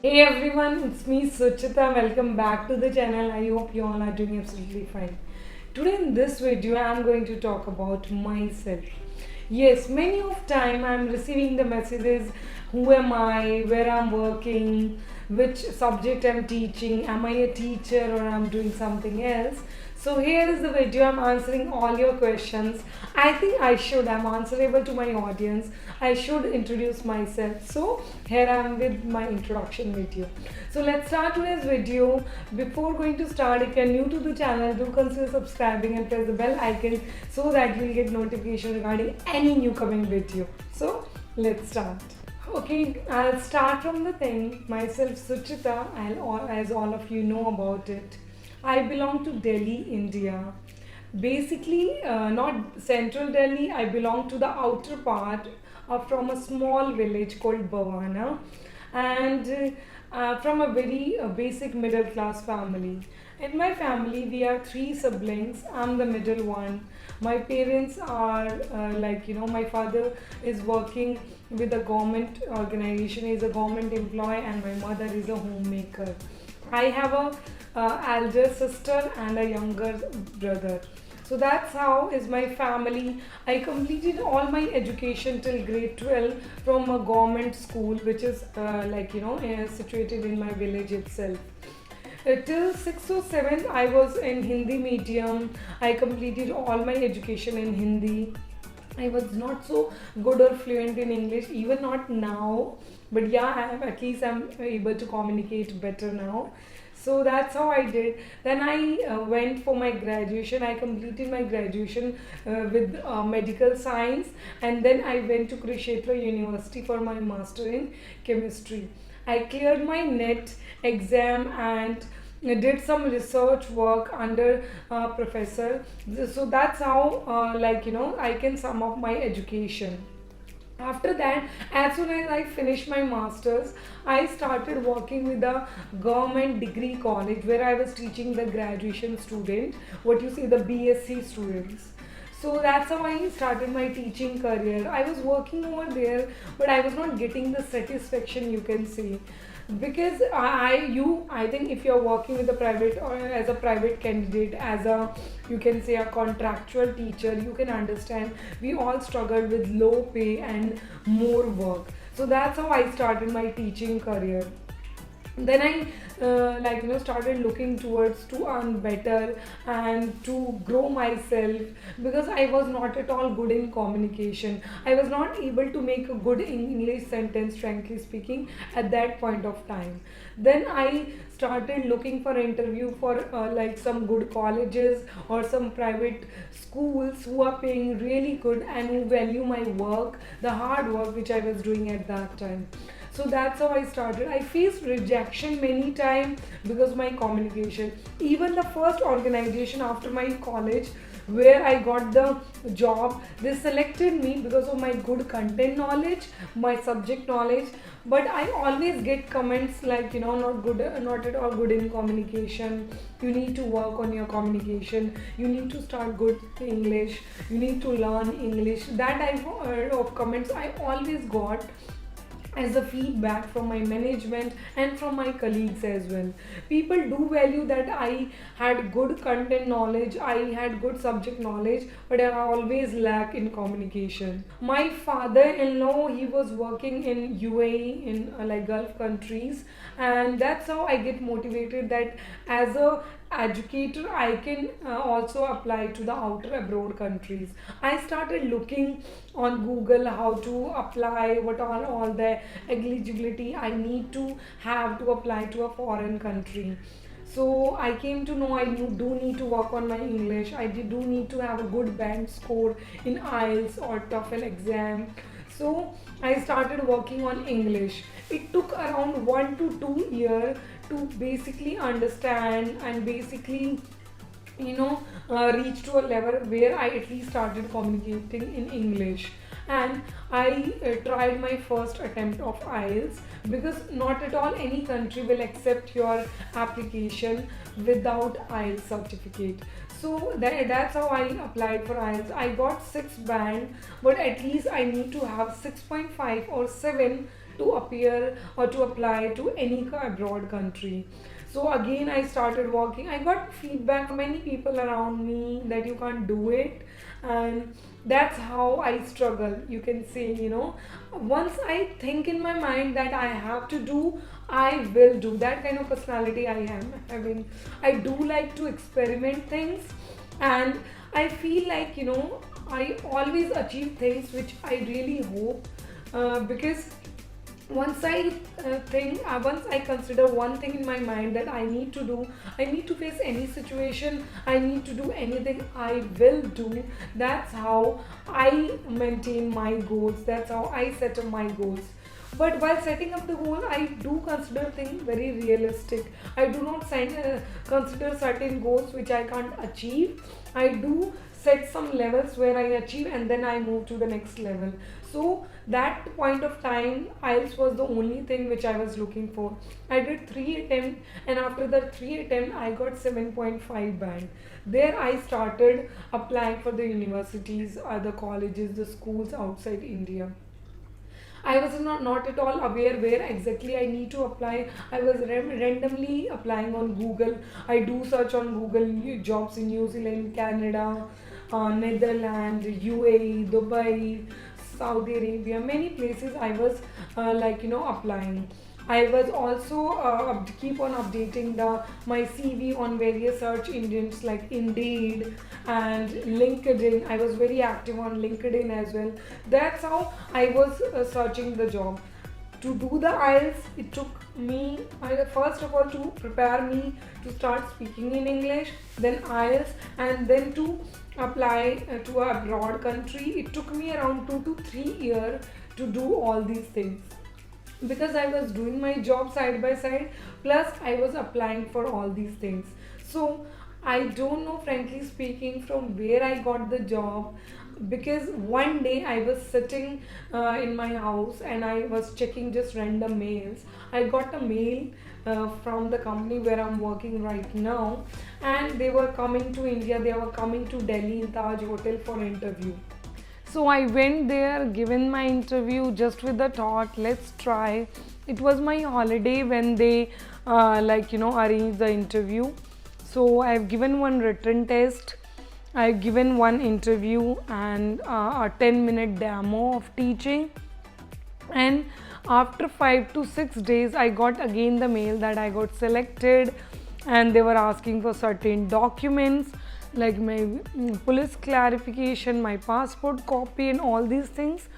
Hey everyone, it's me Suchita. Welcome back to the channel. I hope you all are doing absolutely fine. Today in this video, I am going to talk about myself. Yes, many of time I am receiving the messages: who am I, where I'm working, which subject I'm teaching, am I a teacher or I'm doing something else. So here is the video. I'm answering all your questions. I think I'm answerable to my audience. I should introduce myself. So here I am with my introduction video. So let's start today's video. Before going to start, if you're new to the channel, do consider subscribing and press the bell icon so that you'll get notification regarding any new coming video. So let's start. Okay, I'll start from the thing. Myself Suchita, as all of you know about it. I belong to Delhi, India. Basically, not central Delhi, I belong to the outer part from a small village called Bhavana, and from a very basic middle class family. In my family, we are three siblings. I'm the middle one. My parents are my father is working with a government organization, is a government employee, and my mother is a homemaker. I have a elder sister and a younger brother. So that's how is my family. I completed all my education till grade 12 from a government school, which is situated in my village itself. Till 6th or 7th, I was in Hindi medium. I completed all my education in Hindi. I was not so good or fluent in English, even not now. But yeah, at least I'm able to communicate better now. So that's how I did. Then I went for my graduation. I completed my graduation with medical science, and then I went to Kurukshetra University for my master in chemistry. I cleared my NET exam and did some research work under a professor. So that's how I can sum up my education. After that, as soon as I finished my masters, I started working with a government degree college where I was teaching the graduation student, what you say, the BSc students. So that's how I started my teaching career. I was working over there, but I was not getting the satisfaction, you can say, because I think if you're working with a private or as a private candidate, as a, you can say, a contractual teacher, you can understand we all struggle with low pay and more work. So that's how I started my teaching career. Then I started looking towards to earn better and to grow myself, because I was not at all good in communication. I was not able to make a good English sentence, frankly speaking, at that point of time. Then I started looking for interview for some good colleges or some private schools who are paying really good and who value my work, the hard work which I was doing at that time. So that's how I started. I faced rejection many times because my communication. Even the first organization after my college where I got the job, they selected me because of my good content knowledge, my subject knowledge. But I always get comments like, not good, not at all good in communication. You need to work on your communication. You need to start good English. You need to learn English. That type of comments I always got as a feedback from my management and from my colleagues as well. People do value that I had good content knowledge, I had good subject knowledge, but I always lack in communication. My father-in-law, he was working in UAE, in Gulf countries, and that's how I get motivated that as a educator I can also apply to the outer abroad countries. I started looking on Google how to apply, what are all the eligibility I need to have to apply to a foreign country. So I came to know do need to work on my English. I do need to have a good band score in IELTS or TOEFL exam. So I started working on English. It took around 1 to 2 years to basically understand and basically reach to a level where I at least started communicating in English. And I tried my first attempt of IELTS, because not at all any country will accept your application without IELTS certificate. So that's how I applied for IELTS. I got 6 band, but at least I need to have 6.5 or 7 to appear or to apply to any abroad country. So again I started working. I got feedback from many people around me that you can't do it, and that's how I struggle, you can say, once I think in my mind that I have to do, I will do. That kind of personality I am having. I do like to experiment things, and I feel like, I always achieve things which I really hope, because once I consider one thing in my mind that I need to do, I need to face any situation, I need to do anything, I will do. That's how I maintain my goals, that's how I set up my goals. But while setting up the goal, I do consider things very realistic. I do not consider certain goals which I can't achieve. I do set some levels where I achieve, and then I move to the next level. So that point of time, IELTS was the only thing which I was looking for. I did 3 attempts, and after the 3 attempts I got 7.5 band. There I started applying for the universities, the colleges, the schools outside India. I was not at all aware where exactly I need to apply. I was randomly applying on Google. I do search on Google jobs in New Zealand, Canada, Netherlands, UAE, Dubai, Saudi Arabia, many places I was applying. I was also keep on updating my CV on various search engines like Indeed and LinkedIn. I was very active on LinkedIn as well. That's how I was searching the job. To do the IELTS, it took me, first of all, to prepare me to start speaking in English, then IELTS, and then to apply to a abroad country. It took me around 2 to 3 years to do all these things, because I was doing my job side by side, plus I was applying for all these things. So I don't know, frankly speaking, from where I got the job, because one day I was sitting in my house and I was checking just random mails. I got a mail from the company where I'm working right now, and they were coming to India, they were coming to Delhi in Taj Hotel for interview. So I went there, given my interview just with the thought, let's try. It was my holiday when they arranged the interview. So I've given one written test, I've given one interview, and a 10-minute demo of teaching. And after 5 to 6 days, I got again the mail that I got selected, and they were asking for certain documents like my police clarification, my passport copy, and all these things.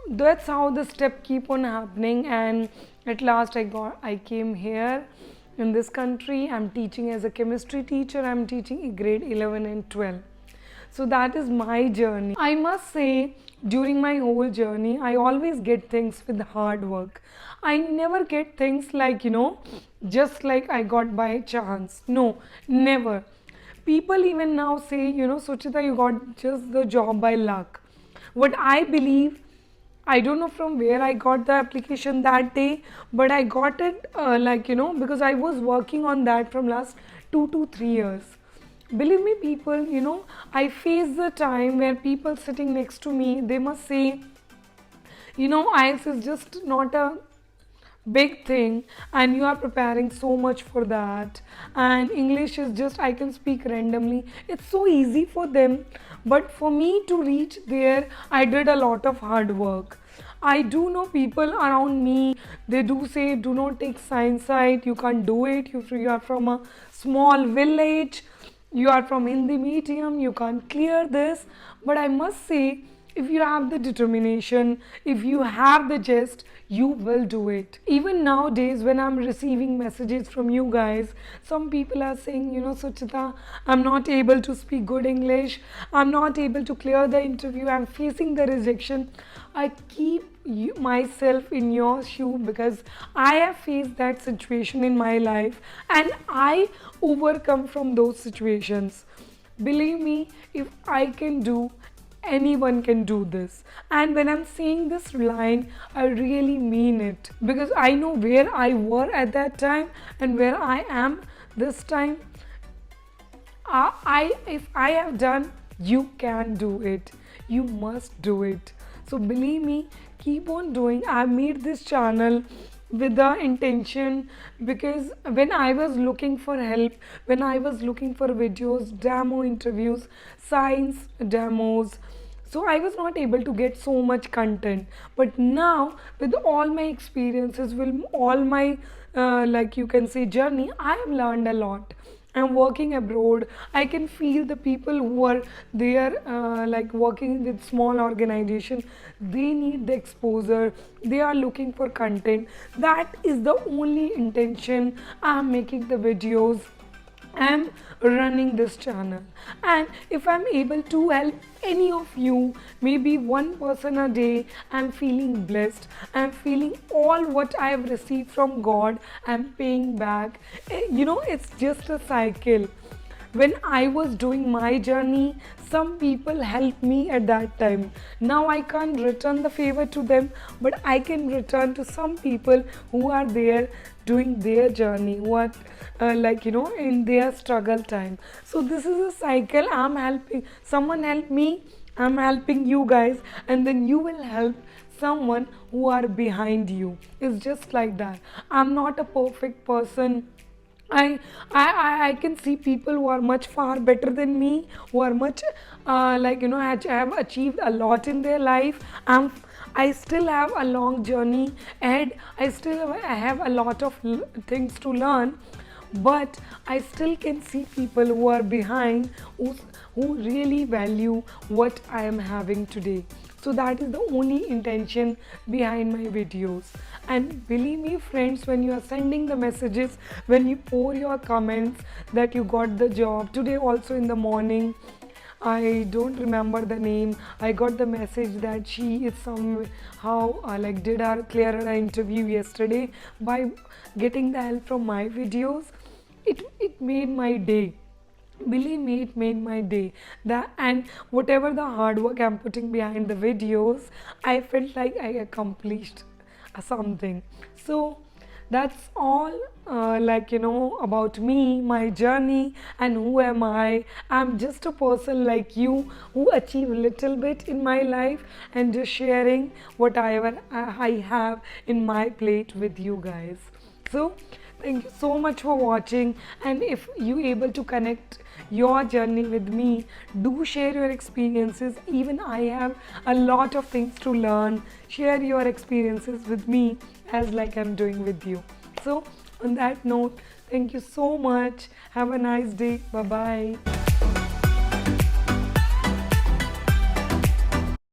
That's how the step keep on happening, and at last I came here in this country. I'm teaching as a chemistry teacher. I'm teaching grade 11 and 12. So that is my journey. I must say, during my whole journey, I always get things with hard work. I never get things like, just like I got by chance. No, never. People even now say, Suchita, you got just the job by luck. What I believe, I don't know from where I got the application that day, but I got it because I was working on that from last 2 to 3 years. Believe me, people, I face the time where people sitting next to me, they must say, IELTS is just not a big thing, and you are preparing so much for that, and English is just, I can speak randomly. It's so easy for them, but for me to reach there, I did a lot of hard work. I do know people around me, they do say, do not take science side, you can't do it, you are from a small village, you are from Hindi medium, you can't clear this. But I must say, if you have the determination, if you have the gist, you will do it. Even nowadays, when I'm receiving messages from you guys, some people are saying, Suchita, I'm not able to speak good English, I'm not able to clear the interview, I'm facing the rejection. I keep myself in your shoe, because I have faced that situation in my life and I overcome from those situations. Believe me, if I can do, anyone can do this. And when I'm saying this line, I really mean it, because I know where I were at that time and where I am this time. if I have done, you can do it. You must do it. So believe me, keep on doing. I made this channel with the intention, because when I was looking for help, when I was looking for videos, demo interviews, science demos, so I was not able to get so much content. But now, with all my experiences, with all my like you can say journey, I have learned a lot. I'm working abroad. I can feel the people who are there, like working with small organization. They need the exposure. They are looking for content. That is the only intention I'm making the videos. I'm running this channel, and if I'm able to help any of you, maybe one person a day, I'm feeling blessed. I'm feeling all what I have received from God, I'm paying back. It's just a cycle. When I was doing my journey, some people helped me at that time. Now I can't return the favor to them, but I can return to some people who are there doing their journey, who are in their struggle time. So this is a cycle. I'm helping someone, help me, I'm helping you guys, and then you will help someone who are behind you. It's just like that. I'm not a perfect person. I can see people who are much far better than me, who are much have achieved a lot in their life. I still have a long journey ahead. I have a lot of things to learn, but I still can see people who are behind, who really value what I am having today. So that is the only intention behind my videos. And believe me friends, when you are sending the messages, when you pour your comments that you got the job today, also in the morning, I don't remember the name, I got the message that she is somehow did her clear her interview yesterday by getting the help from my videos. It made my day. Believe me, it made my day. And whatever the hard work I'm putting behind the videos, I felt like I accomplished something. So that's all about me, my journey, and who am I. I'm just a person like you who achieve a little bit in my life and just sharing whatever I have in my plate with you guys. So thank you so much for watching, and if you able to connect your journey with me, do share your experiences. Even I have a lot of things to learn. Share your experiences with me as like I'm doing with you. So on that note, thank you so much. Have a nice day. Bye bye.